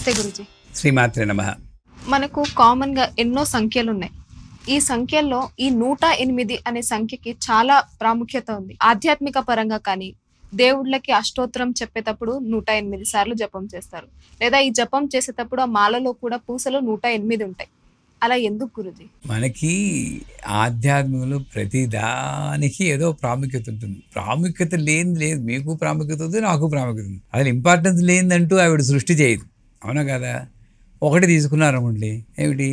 నమస్తే గురుజీ. శ్రీమాత్రే నమః. మనకు కామన్ గా ఎన్నో సంఖ్యలు ఉన్నాయి. ఈ సంఖ్యల్లో ఈ 108 అనే సంఖ్యకి చాలా ప్రాముఖ్యత ఉంది. ఆధ్యాత్మిక పరంగా కానీ దేవుళ్ళకి అష్టోత్తరం చెప్పేటప్పుడు 108 సార్లు జపం చేస్తారు. లేదా ఈ జపం చేసేటప్పుడు ఆ మాలలో కూడా పూసలు 108 ఉంటాయి. అలా ఎందుకు గురుజీ? మనకి ఆధ్యాత్మికంలో ప్రతి దానికి ఏదో ప్రాముఖ్యత ఉంటుంది. ప్రాముఖ్యత లేనిది లేదు. మీకు ప్రాముఖ్యత ఉంది, నాకు ప్రాముఖ్యత ఉంది. అది ఇంపార్టెన్స్ లేనిదంటూ ఆవిడ సృష్టి చేయదు. అవునా కదా? ఒకటి తీసుకున్నారనుకోండి, ఏమిటి?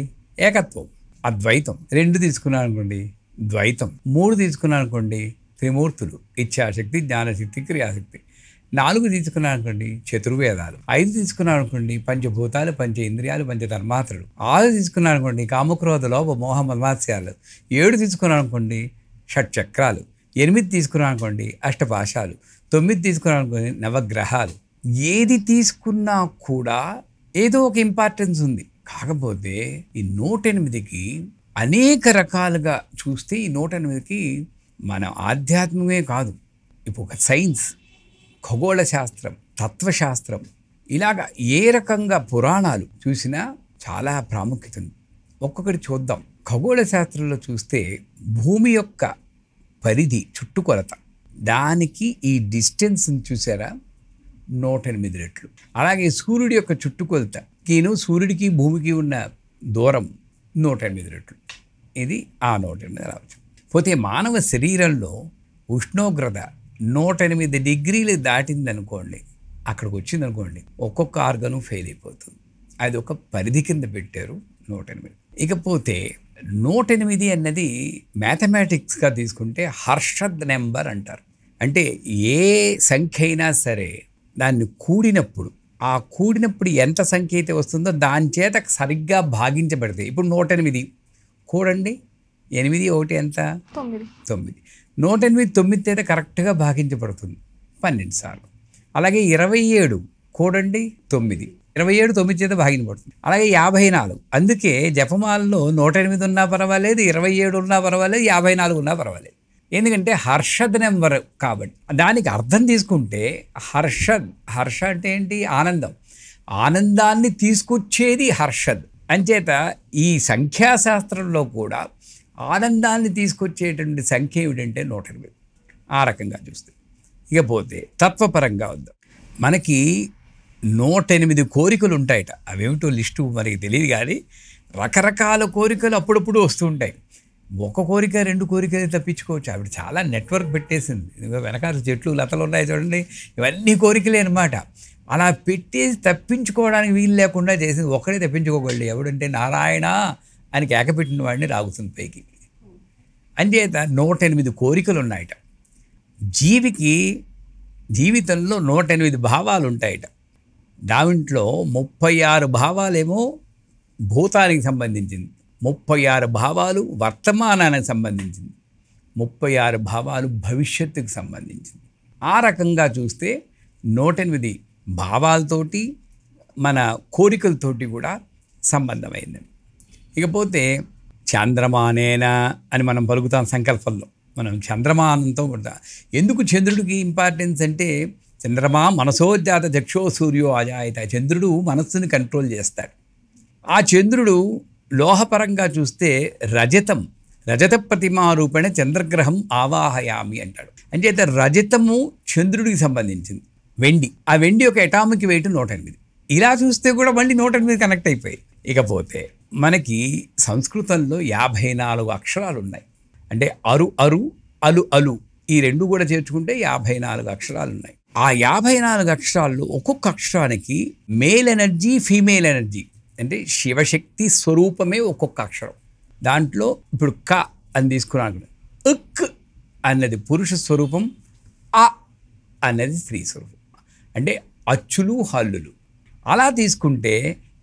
ఏకత్వం, అద్వైతం. 2 తీసుకున్నారనుకోండి, ద్వైతం. 3 తీసుకున్నారనుకోండి, త్రిమూర్తులు, ఇచ్ఛాశక్తి, జ్ఞానశక్తి, క్రియాశక్తి. 4 తీసుకున్నారనుకోండి, చతుర్వేదాలు. 5 తీసుకున్నారనుకోండి, పంచభూతాలు, పంచ ఇంద్రియాలు, పంచధర్మాత్రులు. 6 తీసుకున్నారనుకోండి, కామక్రోధ లోభ మోహ మన్మాత్స్యాలు. 7 తీసుకున్నారనుకోండి, షట్చక్రాలు. 8 తీసుకున్నారనుకోండి, అష్టపాశాలు. 9 తీసుకున్నారనుకోండి, నవగ్రహాలు. ఏది తీసుకున్నా కూడా ఏదో ఒక ఇంపార్టెన్స్ ఉంది. కాకపోతే ఈ 108కి అనేక రకాలుగా చూస్తే ఈ 108కి మన ఆధ్యాత్మికమే కాదు, ఇప్పుడు ఒక సైన్స్, ఖగోళ శాస్త్రం, తత్వశాస్త్రం, ఇలాగా ఏ రకంగా పురాణాలు చూసినా చాలా ప్రాముఖ్యత ఉంది. ఒక్కొక్కటి చూద్దాం. ఖగోళ శాస్త్రంలో చూస్తే భూమి యొక్క పరిధి, చుట్టుకొలత, దానికి ఈ డిస్టెన్స్ చూసారా, 108 రెట్లు. అలాగే సూర్యుడి యొక్క చుట్టుకొలతకిను సూర్యుడికి భూమికి ఉన్న దూరం 108 రెట్లు. ఇది ఆ 108 రావచ్చు. పోతే మానవ శరీరంలో ఉష్ణోగ్రత 108 డిగ్రీలు దాటిందనుకోండి, అక్కడికి వచ్చిందనుకోండి, ఒక్కొక్క ఆర్గను ఫెయిల్ అయిపోతుంది. అది ఒక పరిధి కింద పెట్టారు 108. ఇకపోతే 108 అన్నది మ్యాథమెటిక్స్గా తీసుకుంటే హర్షద్ నెంబర్ అంటారు. అంటే ఏ సంఖ్య అయినా సరే దాన్ని కూడినప్పుడు, ఆ కూడినప్పుడు ఎంత సంఖ్య అయితే వస్తుందో దాని చేత సరిగ్గా భాగించబడతాయి. ఇప్పుడు 108 కూడండి, 8 1 ఎంత? 9. 108 9 చేత కరెక్ట్గా భాగించబడుతుంది 12 సార్లు. అలాగే 27 కూడండి, 9. 27 9 చేత భాగించబడుతుంది. అలాగే 54. అందుకే జపమాలలో 108 ఉన్నా పర్వాలేదు, 27 ఉన్నా పర్వాలేదు, 54 ఉన్నా పర్వాలేదు. ఎందుకంటే హర్షద్ నెంబర్ కాబట్టి. దానికి అర్థం తీసుకుంటే హర్ష అంటే ఏంటి? ఆనందం. ఆనందాన్ని తీసుకొచ్చేది హర్షద్. అంచేత ఈ సంఖ్యాశాస్త్రంలో కూడా ఆనందాన్ని తీసుకొచ్చేటువంటి సంఖ్య ఏమిటంటే 108. ఆ రకంగా చూస్తే. ఇకపోతే తత్వపరంగా వద్దాం. మనకి 108 కోరికలు ఉంటాయట. అవేమిటో లిస్టు మనకి తెలియదు, కానీ రకరకాల కోరికలు అప్పుడప్పుడు వస్తూ ఉంటాయి. ఒక కోరిక 2 కోరికలు తప్పించుకోవచ్చు. ఆవిడ చాలా నెట్వర్క్ పెట్టేసింది. వెనకాల చెట్లు లతలు ఉన్నాయి చూడండి, ఇవన్నీ కోరికలే అనమాట. అలా పెట్టేసి తప్పించుకోవడానికి వీలు లేకుండా చేసింది. ఒక్కడే తప్పించుకోగలడు. ఎవడంటే నారాయణ అని కేకపెట్టిన వాడిని రాగుతుంది పైకి. అంచేత 108 కోరికలు ఉన్నాయట. జీవితంలో 108 భావాలు ఉంటాయట. దాంట్లో 36 భావాలేమో భూతానికి సంబంధించింది, 36 భావాలు వర్తమానానికి సంబంధించింది, 36 భావాలు భవిష్యత్తుకు సంబంధించింది. ఆ రకంగా చూస్తే 108 భావాలతోటి మన కోరికలతోటి కూడా సంబంధమైంది. ఇకపోతే చంద్రమానేనా అని మనం పలుకుతాం సంకల్పంలో. మనం చంద్రమానంతో ఉంటాం. ఎందుకు చంద్రుడికి ఇంపార్టెన్స్ అంటే, చంద్రమా మనసోజాత చక్షో సూర్యో అజాయత. చంద్రుడు మనస్సుని కంట్రోల్ చేస్తాడు. ఆ చంద్రుడు లోహపరంగా చూస్తే రజత ప్రతిమారూపేణ చంద్రగ్రహం ఆవాహయామి అంటాడు. అంచేత రజతము చంద్రుడికి సంబంధించింది. వెండి, ఆ వెండి యొక్క అటామిక్ వెయిట్ 108. ఇలా చూస్తే కూడా మళ్ళీ 108 కనెక్ట్ అయిపోయి. ఇకపోతే మనకి సంస్కృతంలో 54 అక్షరాలు ఉన్నాయి. అంటే అరు అలు అలు ఈ 2 కూడా చేర్చుకుంటే 54 అక్షరాలు ఉన్నాయి. ఆ 54 అక్షరాల్లో ఒక్కొక్క అక్షరానికి మేల్ ఎనర్జీ, ఫీమేల్ ఎనర్జీ, అంటే శివశక్తి స్వరూపమే ఒక్కొక్క అక్షరం. దాంట్లో ఇప్పుడు క అని తీసుకున్నాను, ఉక్ అన్నది పురుష స్వరూపం, అ అన్నది స్త్రీ స్వరూపం. అంటే అచ్చులు హల్లులు. అలా తీసుకుంటే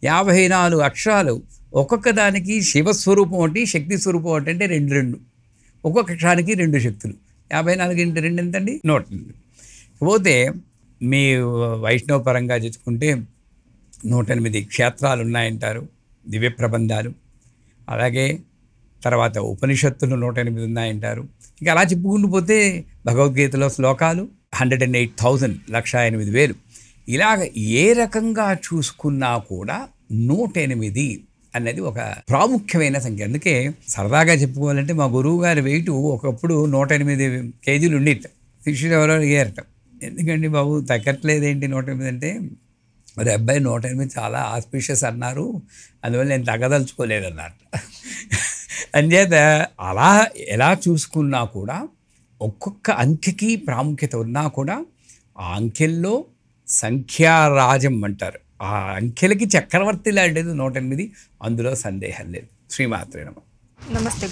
54 అక్షరాలు. ఒక్కొక్క దానికి శివస్వరూపం ఒకటి, శక్తి స్వరూపం ఒకటి. అంటే 2 ఒక్కొక్క అక్షరానికి 2 శక్తులు. 54 × 2 ఎంతండి? 108. పోతే మీ వైష్ణవ పరంగా చూసుకుంటే 108 క్షేత్రాలు ఉన్నాయంటారు, దివ్య ప్రబంధాలు. అలాగే తర్వాత ఉపనిషత్తులు 108 ఉన్నాయంటారు. ఇక అలా చెప్పుకుంటూ పోతే భగవద్గీతలో శ్లోకాలు 108,000, 1,08,000. ఇలాగ ఏ రకంగా చూసుకున్నా కూడా 108 అనేది ఒక ప్రాముఖ్యమైన సంఖ్య. అందుకే సరదాగా చెప్పుకోవాలంటే మా గురువు గారి వెయిట్ ఒకప్పుడు 108 కేజీలు ఉండిట. శిష్యుడు ఎవరో అడిగారట, ఎందుకండి బాబు తగ్గట్లేదేంటి 108 అంటే, మరి అబ్బాయి 108 చాలా ఆస్పిషియస్ అన్నారు, అందువల్ల నేను తగ్గదలుచుకోలేదు అన్నట్టు. అంచేత అలా ఎలా చూసుకున్నా కూడా ఒక్కొక్క అంకెకి ప్రాముఖ్యత ఉన్నా కూడా ఆ అంకెల్లో సంఖ్యారాజం అంటారు. ఆ అంకెలకి చక్రవర్తి లాంటిది 108, అందులో సందేహం లేదు. శ్రీమాత్రే నమః. నమస్తే.